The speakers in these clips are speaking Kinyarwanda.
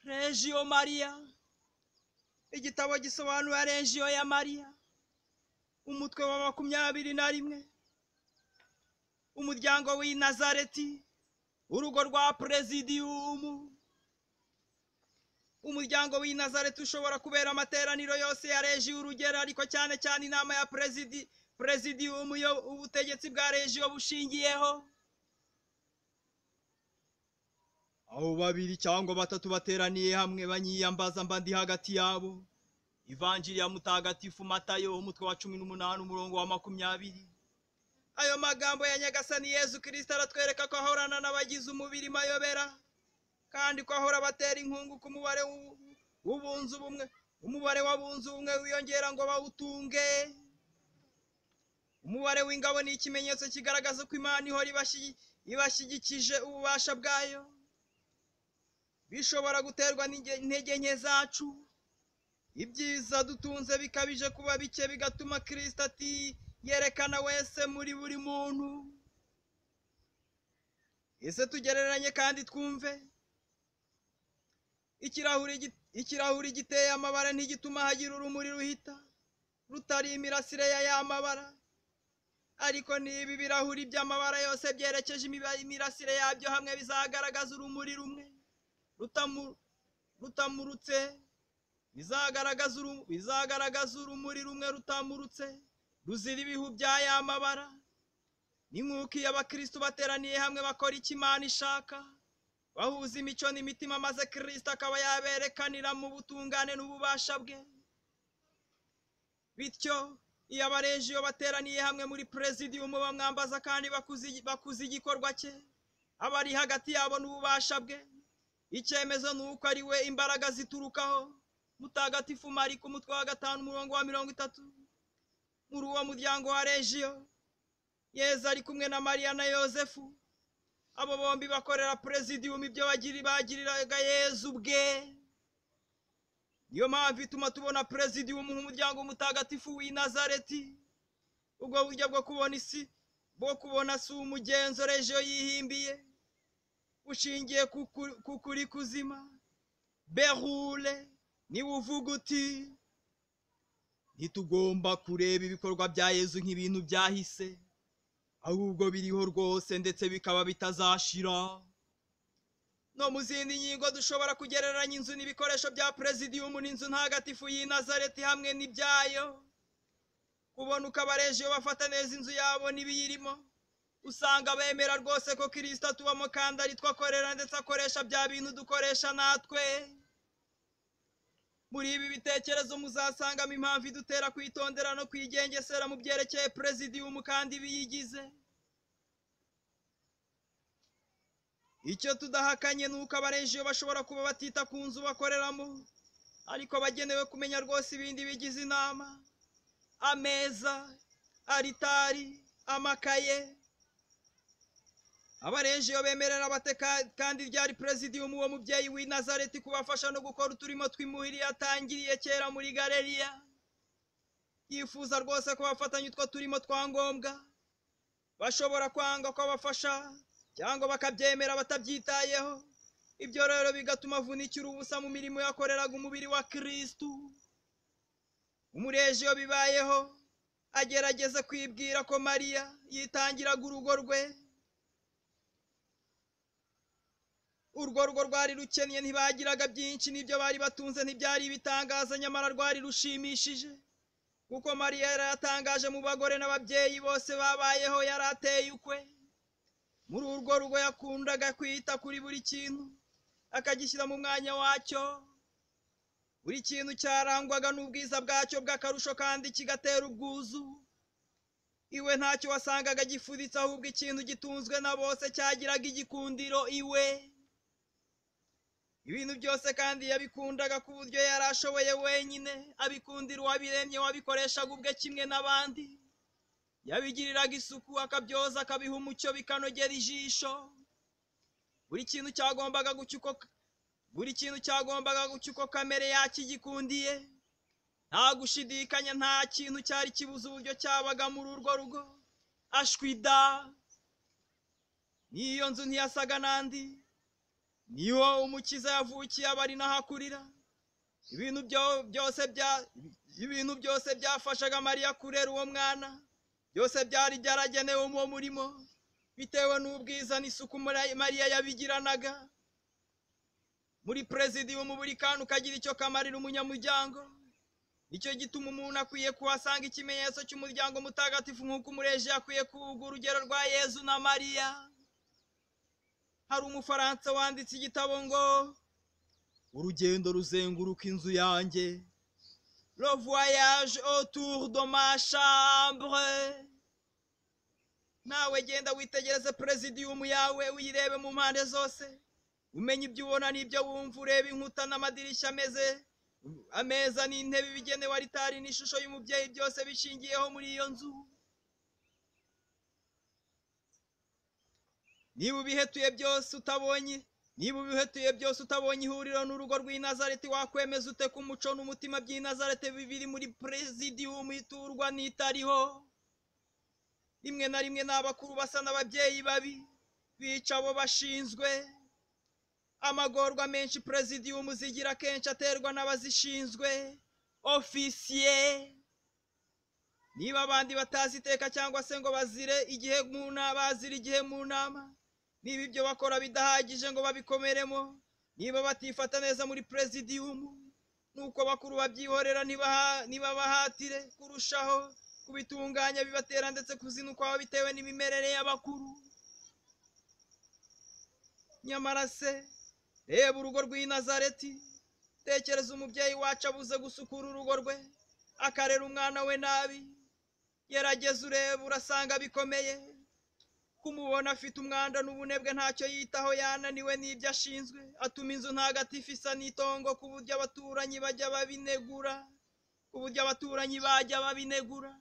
Regio Maria, igitabo gisobanura Regio ya Maria, umutwe wa 21, umuryango w'i Nazareti, urugo rwa Presidium. Umuryango w'i Nazareti ushobora kubera amateraniro yose ya Regio urugero, ariko cyane cyane inama ya Presidium yo ubutegetsi bwa Regio bushingiyeho. Aho babiri cyangwa batatu bateraniye hamwe banyiyambaza mba ndi hagati yabo. Ivanjili ya Mutagatifu Matayo umutwe wa 18 umurongo wa 20. Ayo magambo ya Nyagasani Yesu Kristo aratwereka ko ahorana n'abagize umubiri mayobera, kandi ko ahora batera inkungu ku mubare w'ubunzu bumwe, umubare w'abunzu umwe wiyongera ngo bawutunge. Umubare w'ingabo ni ikimenyetso kigaragaza ko Imana ihora ibashyigikije ububasha bwayo. Bishobora guterwa n'intege nke zacu, ibyiza dutunze bikabije kuba bike, bigatuma Kristo yerekana wese muri buri muntu. Ese tugereranye kandi twumve. Ikirahuri giteye amabara ntigituma hagira urumuri ruhita rutari imirasire ya mabara, ariko niba ibirahuri by'amabara yose byerekeje imirasire yabyo hamwe bizagaragaza urumuri rumwe rutamurutse, bizagaragaza urumuri rumwe rutamurutse ruzira ibihu bya ya mabara. Ni nk'uko iyo abakristo bateraniye hamwe bakora icyo Imana ishaka, bahuza imico n'imitima, maze Kristo akaba yaberekanira mu butungane n'ububasha bwe. Bityo iyo abaregio bateraniye hamwe muri Presidium bamwambaza kandi bakuza igikorwa cye, aba ari hagati yabo n'ububasha bwe. Icyemezo ni uko ari we imbaraga ziturukaho. Mutagatifu Mariko umutwe wa 5 umurongo wa 30. Muri uwo muryango wa Regio, Yezu ari kumwe na Mariya na Yosefu. Abo bombi bakorera Presidium ibyo bagiriraga Yezu bwe. Niyo mpamvu ituma tubona Presidium nk'umuryango mutagatifu w'i Nazareti. Ubwo buryo bwo kubona si umugenzo Regio yihimbiye, ushingiye ku kuri kuzima. Berule niwe uvuga uti ntitugomba kureba ibikorwa bya Yezu nk'ibintu byahise, ahubwo biriho rwose ndetse bikaba bitazashira. No mu zindi ngingo dushobora kugereranya inzu n'ibikoresho bya Presidium n'inzu ntagatifu y'i Nazareti hamwe n'ibyayo. Kubona uko abaregio bafata neza inzu yabo n'ibiyirimo, usanga bemera rwose ko Kristo atubamo kandi ari twe akorera, ndetse akoresha bya bintu dukoresha natwe. Muri ibi bitekerezo muzasangamo impamvu idutera kwitondera no kwigengesera mu byerekeye Presidium kandi biyigize. Icyo tudahakanye ni uko abaregio bashobora kuba batita ku nzu bakoreramo, ariko bagenewe kumenya rwose ibindi bigize inama: ameza, aritari, amakaye. Abaregio bemerera bate kandi ryari Presidium uwo mubyeyi w'i Nazareti kubafasha no gukora uturimo tw'imuhiri yatangiriye kera muri Galeriya? Yifuza rwose ko bafatanya utwo turimo twa ngombwa. Bashobora kwanga ko abafasha cyangwa bakabyemera batabyitayeho. Ibyo rero bigatuma avunikira ubusa mu mirimo yakoreraga umubiri wa Kristo. Umuregio bibayeho agerageza kwibwira ko Mariya yitangiraga urugo rwe. Urwo rugo rwari rukennye, ntibagiraga byinshi, n'ibyo bari batunze ntibyari ibitangaza, nyamara rwari rushimishije, kuko Mariya yari yatangaje mu bagore n'ababyeyi bose babayeho, yari ateye ukwe. Muri urwo rugo yakundaga kwita kuri buri kintu, akagishyira mu mwanya wacyo. Buri kintu cyarangwaga n'ubwiza bwacyo bw'akarusho kandi kigatera ubwuzu. Iwe ntacyo wasangaga gifuditse, ahubwo ikintu gitunzwe na bose cyagiraga igikundiro iwe. Ibintu byose kandi yabikundaga ku buryo yari ashoboye wenyine, abikundira uwabiremye wabikoreshaga ubwe kimwe n'abandi. Yabigiriraga isuku, akabyoza, akabiha umucyo, bikanogera ijisho. Buri kintu cyagombaga gucya uko kamere yakigikundiye. Nta gushidikanya, nta kintu cyari kibuze uburyo cyabaga muri urwo rugo. Ashwida n'iyo nzu ntiyasaga n'andi. niho umukiza yavukiye aba ari nahakurira. Ibintu byose byafashaga Mariya kurera uwo mwana byose byari byaragenewe uwo murimo bitewe n'ubwiza n'isuku Mariya yabigiranaga. Muri presidium buri kantu kagira icyo kamarira umunyamuryango. Nicyo gituma umuntu akwiye kuhasanga ikimenyetso cy'umuryango mutagatifu nk'uko umureji akwiye kuvuga urugero rwa Yezu na Mariya. Hari umufaransa wanditse igitabo ngo urugendo ruzenguruka inzu yanjye, le voyage autour de ma chambre. Nawe genda witegereze presidium yawe uyirebe mu mpande zose, umenye ibyo ubona n'ibyo wumva, urebe inkuta n'amadirishya ameza n'intebe bigenewe aritari n'ishusho y'umubyeyi byose bishingiyeho muri iyo nzu. Niba ubihetuye byose utabonye ihuriro n'urugo rw'i Nazareti, wakwemeza ute ko umuco n'umutima by'i Nazareti bibiri muri presidium iturwa n'itariho? Rimwe na rimwe n'abakuru basa n'ababyeyi babi bica abo bashinzwe. Amagorwa menshi presidium zigira kenshi aterwa n'abazishinzwe ofisiye. Niba abandi batazi iteka cyangwa se ngo bazira igihe mu nama, niba ibyo bakora bidahagije ngo babikomeremo, niba batifata neza muri presidium, nuko bakuru babyihorera ntibabahatire kurushaho kubitunganya, bibatera ndetse kuzinukwaho bitewe n'imimerere y'abakuru. Nyamara se reba urugo rw'i Nazareti, tekereza umubyeyi wacu abuze gusukura urugo rwe, akarera umwana we nabi. Gerageza urebe, urasanga bikomeye. Kumubona afite umwanda n'ubunebwe, ntacyo yitaho, yananiwe n'ibyo ashinzwe, atuma inzu ntagatifu isa n'itongo ku buryo abaturanyi bajya babinegura.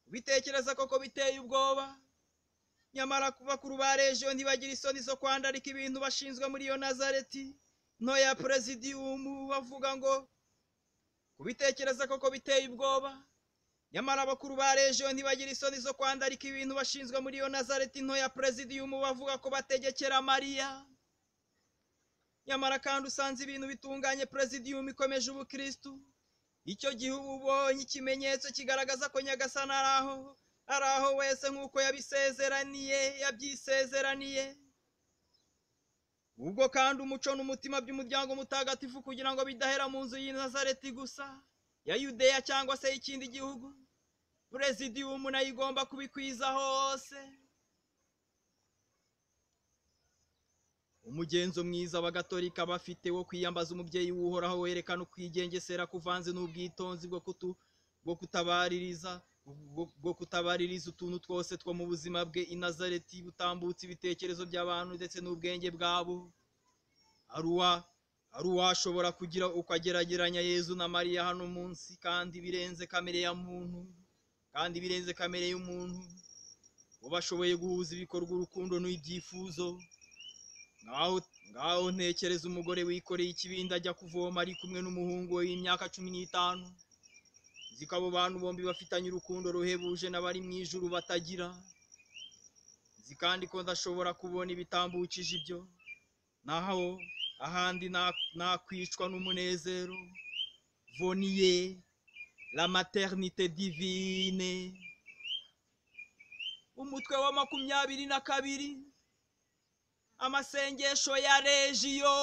Ubitekereza koko biteye ubwoba. Nyamara bakuru ba regiyo ntibagira isoni zo kwandarika ibintu bashinzwe muri iyo Nazareti nto ya presidium, bavuga ngo kubitekereza koko biteye ubwoba. Nyamara abakuru ba regiyo ntibagira isoni zo kwandarika ibintu bashinzwe muri iyo Nazareti nto ya presidium, bavuga ko bategekera Mariya. Nyamara kandi usanze ibintu bitunganye presidium ikomeje ubukristu. Icyo gihe uba ubonye ikimenyetso kigaragaza ko Nyagasani ari aho wese nk'uko yabyisezeraniye. Ubwo kandi umuco n'umutima by'umuryango mutagatifu kugira ngo bidahera mu nzu y'i Nazareti gusa, ya Yudeya cyangwa se y'ikindi gihugu, presidium nayo igomba kubikwiza hose. Umugenzo mwiza w'abagatolika bafite wo kwiyambaza umubyeyi w'uhoraho werekana ukwigengesera kuvanze n'ubwitonzi bwo kutabaririza utuntu twose two mu buzima bwe i Nazareti, butambutse ibitekerezo by'abantu ndetse n'ubwenge bwabo. Ari uwashobora kugira uko agerageranya Yezu na Mariya hano munsi, kandi birenze kamere y'umuntu, ubashoboye guhuza ibikorwa, urukundo n'ibyifuzo. Ngaho ntekereza umugore wikoreye ikibindi ajya kuvoma ari kumwe n'umuhungu we w'imyaka 15. Zikabo bantu bombi bafitanye urukundo ruhebuje n'abari mu ijuru batagira. Zikandi ko ndashobora kubona ibitambukije ibyo, naho ahandi nakwicwa n'umunezero. Vonier la maternité divine. Umutwe wa 22, amasengesho ya regiyo.